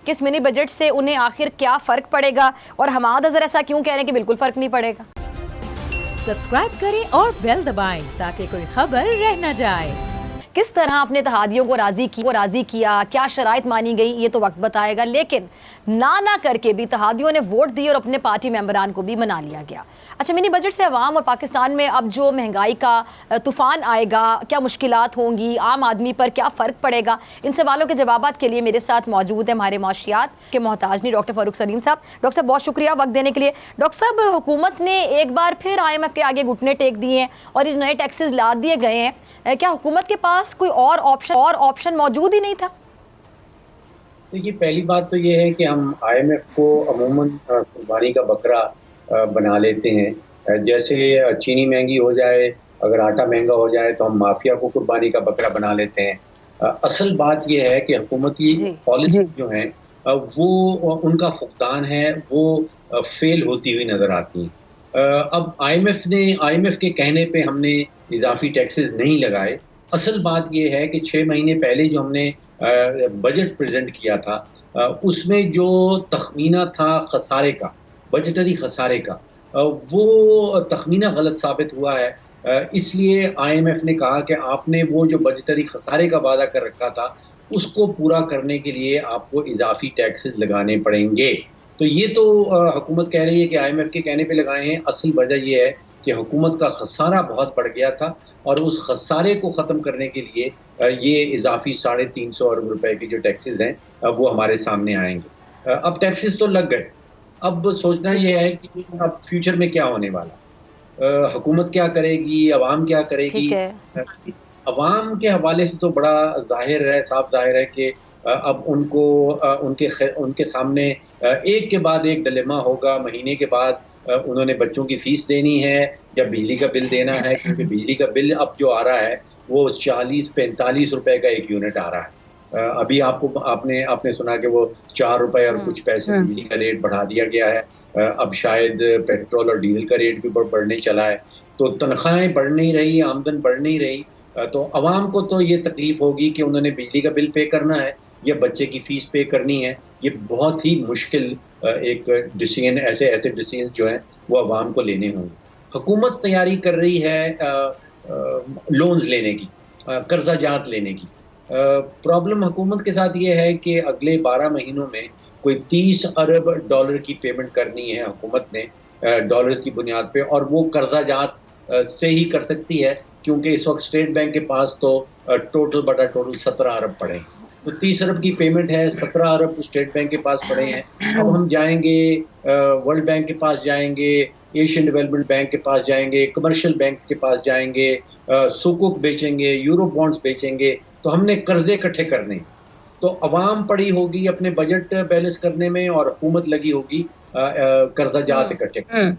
कि इस mini budget से उन्हें आखिर क्या फ़र्क पड़ेगा और हमाद अज़हर ऐसा क्यों कह रहे हैं कि बिल्कुल फ़र्क नहीं पड़ेगा। सब्सक्राइब करें और बेल दबाएं ताकि कोई खबर रह न जाए। किस तरह अपने इत्तेहादियों को राज़ी किया, क्या शराइत मानी गई, ये तो वक्त बताएगा। लेकिन ना करके भी इत्तेहादियों ने वोट दिए और अपने पार्टी मेंबरान को भी मना लिया गया। अच्छा, मिनी बजट से अवाम और पाकिस्तान में अब जो महंगाई का तूफ़ान आएगा, क्या मुश्किलात होंगी, आम आदमी पर क्या फ़र्क पड़ेगा, इन सवालों के जवाबात के लिए मेरे साथ मौजूद है हमारे माशियात के मोहताज नहीं डॉक्टर फ़ारूक सलीम साहब। डॉक्टर साहब, बहुत शुक्रिया वक्त देने के लिए। डॉक्टर साहब, हुकूमत ने एक बार फिर IMF के आगे घुटने टेक दिए हैं और इस नए टैक्सेस ला दिए गए हैं। क्या हुकूमत के पास कोई और ऑप्शन मौजूद ही नहीं था? देखिए, पहली बात तो ये है कि हम IMF को अमूमन कुर्बानी का बकरा बना लेते हैं। जैसे चीनी महंगी हो जाए, अगर आटा महंगा हो जाए तो हम माफिया को कुर्बानी का बकरा बना लेते हैं। असल बात ये है कि हुकूमती पॉलिसी जो हैं वो उनका फुकदान है, वो फेल होती हुई नज़र आती हैं। अब IMF के कहने पे हमने इजाफी टैक्सेस नहीं लगाए। असल बात ये है कि 6 महीने पहले जो हमने बजट प्रेजेंट किया था, उसमें जो तखमीना था खसारे का, बजटरी खसारे का, वो तखमीना गलत साबित हुआ है। इसलिए IMF ने कहा कि आपने वो जो बजटरी खसारे का वादा कर रखा था, उसको पूरा करने के लिए आपको इजाफी टैक्सेस लगाने पड़ेंगे। तो ये तो हुकूमत कह रही है कि IMF के कहने पे लगाए हैं। असल वजह ये है कि हुकूमत का खसारा बहुत बढ़ गया था और उस खसारे को ख़त्म करने के लिए ये इजाफी 350 अरब रुपए की जो टैक्सेस हैं वो हमारे सामने आएंगे। अब टैक्सेस तो लग गए, अब सोचना ये है कि अब फ्यूचर में क्या होने वाला, हुकूमत क्या करेगी, अवाम क्या करेगी। अवाम के हवाले से तो बड़ा जाहिर है, साफ जाहिर है कि अब उनको उनके सामने एक के बाद एक डिलेमा होगा। महीने के बाद उन्होंने बच्चों की फीस देनी है या बिजली का बिल देना है, क्योंकि बिजली का बिल अब जो आ रहा है वो 40-45 रुपए का एक यूनिट आ रहा है। अभी आपने सुना कि वो 4 रुपए और कुछ पैसे बिजली का रेट बढ़ा दिया गया है। अब शायद पेट्रोल और डीजल का रेट भी बढ़ने चला है। तो तनख्वाहें बढ़ नहीं रही, आमदन बढ़ नहीं रही, तो अवाम को तो ये तकलीफ होगी कि उन्होंने बिजली का बिल पे करना है या बच्चे की फीस पे करनी है। ये बहुत ही मुश्किल एक डिसीजन, ऐसे डिसीजन जो हैं वो अवाम को लेने होंगे। हुकूमत तैयारी कर रही है लोन्स लेने की, कर्जा जात लेने की। प्रॉब्लम हुकूमत के साथ ये है कि अगले 12 महीनों में कोई 30 अरब डॉलर की पेमेंट करनी है हुकूमत ने डॉलर्स की बुनियाद पे, और वो कर्जा जात से ही कर सकती है, क्योंकि इस वक्त स्टेट बैंक के पास तो टोटल 17 अरब पड़े हैं। तो 30 अरब की पेमेंट है, 17 अरब स्टेट बैंक के पास पड़े हैं। अब हम जाएंगे वर्ल्ड बैंक के पास जाएंगे, एशियन डेवलपमेंट बैंक के पास जाएंगे, कमर्शियल बैंक्स के पास जाएंगे, सुकुक बेचेंगे, यूरो बॉन्ड्स बेचेंगे, तो हमने कर्जे इकट्ठे करने। तो अवाम पड़ी होगी अपने बजट बैलेंस करने में और हुकूमत लगी होगी कर्जा जात इकट्ठे करने।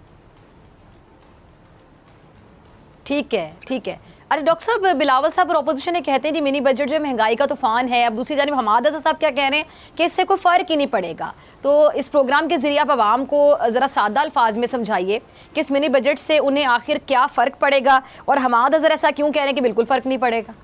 ठीक है। अरे डॉक्टर साहब, बिलावल साहब और अपोजिशन ने कहते हैं जी मिनी बजट जो महंगाई का तूफान है। अब दूसरी जानिब हमाद अज़हर साहब क्या कह रहे हैं कि इससे कोई फ़र्क ही नहीं पड़ेगा। तो इस प्रोग्राम के ज़रिए आप आवाम को ज़रा सादा अल्फाज में समझाइए कि इस मिनी बजट से उन्हें आखिर क्या फ़र्क पड़ेगा और हमाद अज़हर ऐसा क्यों कह रहे हैं कि बिल्कुल फ़र्क नहीं पड़ेगा।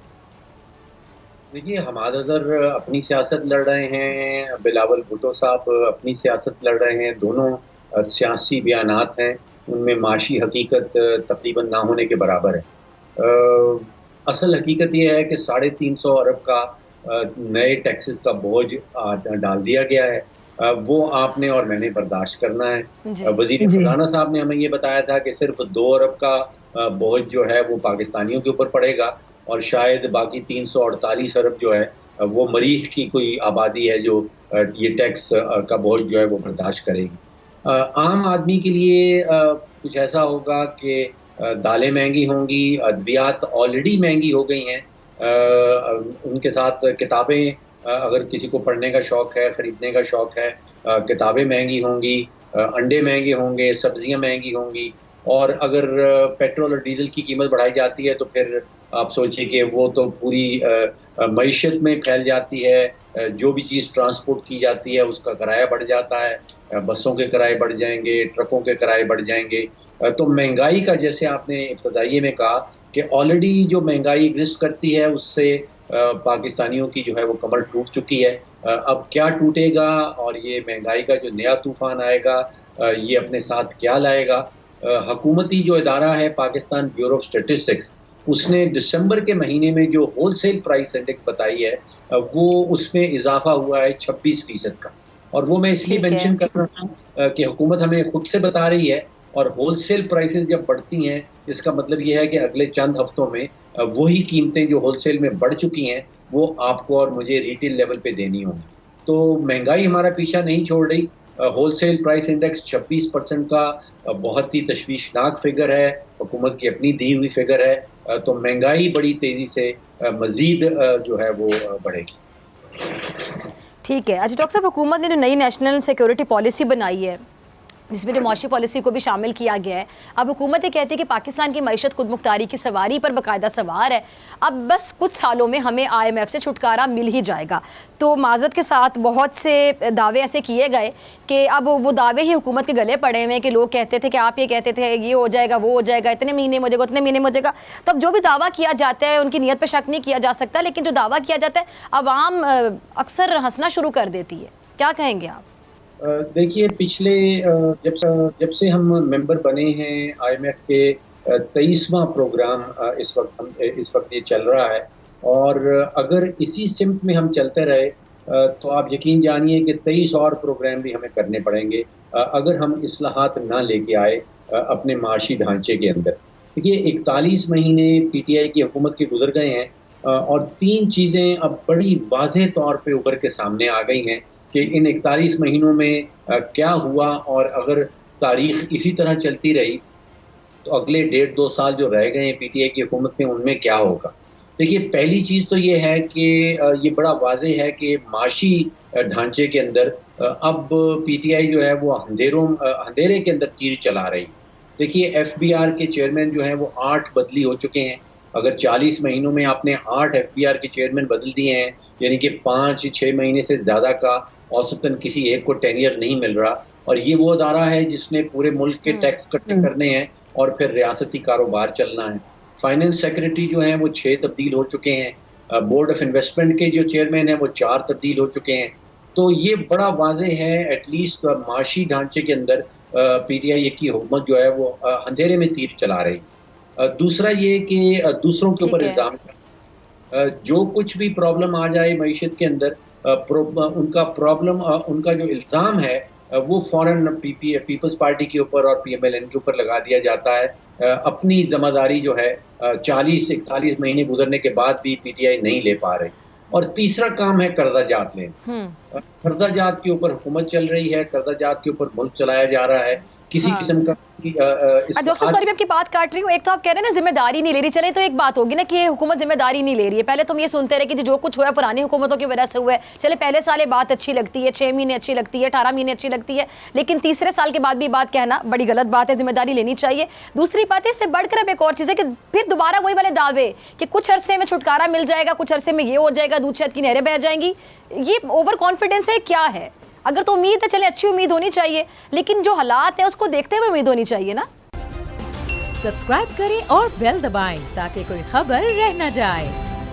देखिए, हमाद अज़हर अपनी सियासत लड़ रहे हैं, बिलावल भुट्टो साहब अपनी सियासत लड़ रहे हैं। दोनों सियासी बयानात हैं, उनमें माशी हकीकत तकरीबन ना होने के बराबर है। असल हकीकत यह है कि 350 अरब का नए टैक्सेस का बोझ डाल दिया गया है। वो आपने और मैंने बर्दाश्त करना है। वज़ीर ख़ज़ाना साहब ने हमें ये बताया था कि सिर्फ 2 अरब का बोझ जो है वो पाकिस्तानियों के ऊपर पड़ेगा और शायद बाकी 348 अरब जो है वो मरीख की कोई आबादी है जो ये टैक्स का बोझ जो है वो बर्दाश्त करेगी। आम आदमी के लिए कुछ ऐसा होगा कि दालें महंगी होंगी, अद्वियात ऑलरेडी महंगी हो गई हैं, उनके साथ किताबें, अगर किसी को पढ़ने का शौक़ है, ख़रीदने का शौक़ है, किताबें महंगी होंगी, अंडे महंगे होंगे, सब्जियां महंगी होंगी। और अगर पेट्रोल और डीजल की कीमत बढ़ाई जाती है तो फिर आप सोचिए कि वो तो पूरी मईशत में फैल जाती है। जो भी चीज़ ट्रांसपोर्ट की जाती है उसका किराया बढ़ जाता है, बसों के किराए बढ़ जाएंगे, ट्रकों के किराए बढ़ जाएंगे। तो महंगाई का, जैसे आपने इब्तदाइये में कहा कि ऑलरेडी जो महंगाई एग्जिस्ट करती है उससे पाकिस्तानियों की जो है वो कमर टूट चुकी है। अब क्या टूटेगा और ये महंगाई का जो नया तूफान आएगा ये अपने साथ क्या लाएगा। हुकूमती जो इदारा है पाकिस्तान ब्यूरो ऑफ स्टैटिस्टिक्स, उसने दिसंबर के महीने में जो होलसेल प्राइस इंडेक्स बताई है वो उसमें इजाफा हुआ है 26% का। और वो मैं इसलिए ठीक है। मेंशन कर रहा हूँ कि हुकूमत हमें खुद से बता रही है, और होलसेल प्राइसेस जब बढ़ती हैं इसका मतलब ये है कि अगले चंद हफ्तों में वही कीमतें जो होलसेल में बढ़ चुकी हैं वो आपको और मुझे रिटेल लेवल पे देनी होंगी। तो महंगाई हमारा पीछा नहीं छोड़ रही। होलसेल प्राइस इंडेक्स 26% का बहुत ही तशवीशनाक फिगर है, हुकूमत की अपनी दी हुई फिगर है। तो महंगाई बड़ी तेज़ी से मज़ीद जो है वो बढ़ेगी। ठीक है। अच्छा डॉक्टर साहब, हुकूमत ने जो नई नेशनल सिक्योरिटी पॉलिसी बनाई है जिसमें जो मुआशी पॉलिसी को भी शामिल किया गया है, अब हुकूमत ये कहती है कि पाकिस्तान की मईशत खुद मुख्तारी की सवारी पर बाकायदा सवार है। अब बस कुछ सालों में हमें IMF से छुटकारा मिल ही जाएगा। तो माजरत के साथ बहुत से दावे ऐसे किए गए कि अब वो दावे ही हुकूमत के गले पड़े हुए हैं कि लोग कहते थे कि आप ये कहते थे ये हो जाएगा वो हो जाएगा, इतने महीने में हो जाएगा उतने महीने में हो जाएगा। तो अब जो भी दावा किया जाता है उनकी नीयत पर शक नहीं किया जा सकता, लेकिन जो दावा किया जाता है अवाम अक्सर हंसना शुरू कर देती है। क्या कहेंगे आप? देखिए, पिछले जब से हम मेंबर बने हैं IMF के 23वां प्रोग्राम इस वक्त ये चल रहा है, और अगर इसी सिमत में हम चलते रहे तो आप यकीन जानिए कि 23 और प्रोग्राम भी हमें करने पड़ेंगे अगर हम इस्लाहात ना लेके आए अपने माशी ढांचे के अंदर। देखिए, 41 महीने PTI की हुकूमत के गुजर गए हैं और 3 चीज़ें अब बड़ी वाज़ेह तौर पे उभर के सामने आ गई हैं कि इन 41 महीनों में क्या हुआ, और अगर तारीख इसी तरह चलती रही तो अगले 1.5-2 साल जो रह गए हैं PTI की हुकूमत में उनमें क्या होगा। देखिए, पहली चीज़ तो ये है कि ये बड़ा वाज़ेह है कि माशी ढांचे के अंदर अब PTI जो है वो अंधेरे के अंदर तीर चला रही। देखिए, FBR के चेयरमैन जो हैं वो 8 बदली हो चुके हैं। अगर 40 महीनों में आपने 8 FBR के चेयरमैन बदल दिए हैं, यानी कि 5-6 महीने से ज़्यादा का औसतन किसी एक को टेन्योर नहीं मिल रहा। और ये वो अदारा है जिसने पूरे मुल्क के टैक्स इकट्ठे करने हैं और फिर रियासती कारोबार चलना है। फाइनेंस सेक्रेटरी जो हैं वो 6 तब्दील हो चुके हैं। बोर्ड ऑफ इन्वेस्टमेंट के जो चेयरमैन हैं वो 4 तब्दील हो चुके हैं। तो ये बड़ा वाज़ेह है एटलीस्ट माशी ढांचे के अंदर PTI की हुकूमत जो है वो अंधेरे में तीर चला रही। दूसरा ये कि दूसरों के ऊपर इल्ज़ाम, जो कुछ भी प्रॉब्लम आ जाए मईशत के अंदर उनका जो इल्ज़ाम है वो फ़ौरन पीपल्स पार्टी के ऊपर और PMLN के ऊपर लगा दिया जाता है। अपनी ज़िम्मेदारी जो है 40-41 महीने गुजरने के बाद भी PTI नहीं ले पा रही। और तीसरा काम है कर्जा जात लेना। कर्जा जात के ऊपर हुकूमत चल रही है, कर्जा जात के ऊपर मुल्क चलाया जा रहा है। किसी किस्म का डॉक्टर साहब, सॉरी मैं आपकी बात काट रही हूँ। एक तो आप कह रहे हैं ना जिम्मेदारी नहीं ले रही, चले तो एक बात होगी ना कि ये हुकूमत जिम्मेदारी नहीं ले रही है। पहले तुम ये सुनते रहे कि जो कुछ हुआ है पुरानी हुकूमतों की वजह से हुआ है। चले पहले साल ये बात अच्छी लगती है, 6 महीने अच्छी लगती है, 18 महीने अच्छी लगती है, लेकिन तीसरे साल के बाद भी बात कहना बड़ी गलत बात है। जिम्मेदारी लेनी चाहिए। दूसरी बात है, इससे बढ़कर अब एक और चीज़ है कि फिर दोबारा वही वाले दावे कि कुछ अरसे में छुटकारा मिल जाएगा, कुछ अरसे में ये हो जाएगा, दूध शहद की नहरें बह जाएंगी। ये ओवर कॉन्फिडेंस है, क्या है? अगर तो उम्मीद है, चले अच्छी उम्मीद होनी चाहिए, लेकिन जो हालात है उसको देखते हुए उम्मीद होनी चाहिए ना। सब्सक्राइब करें और बेल दबाएं ताकि कोई खबर रह न जाए।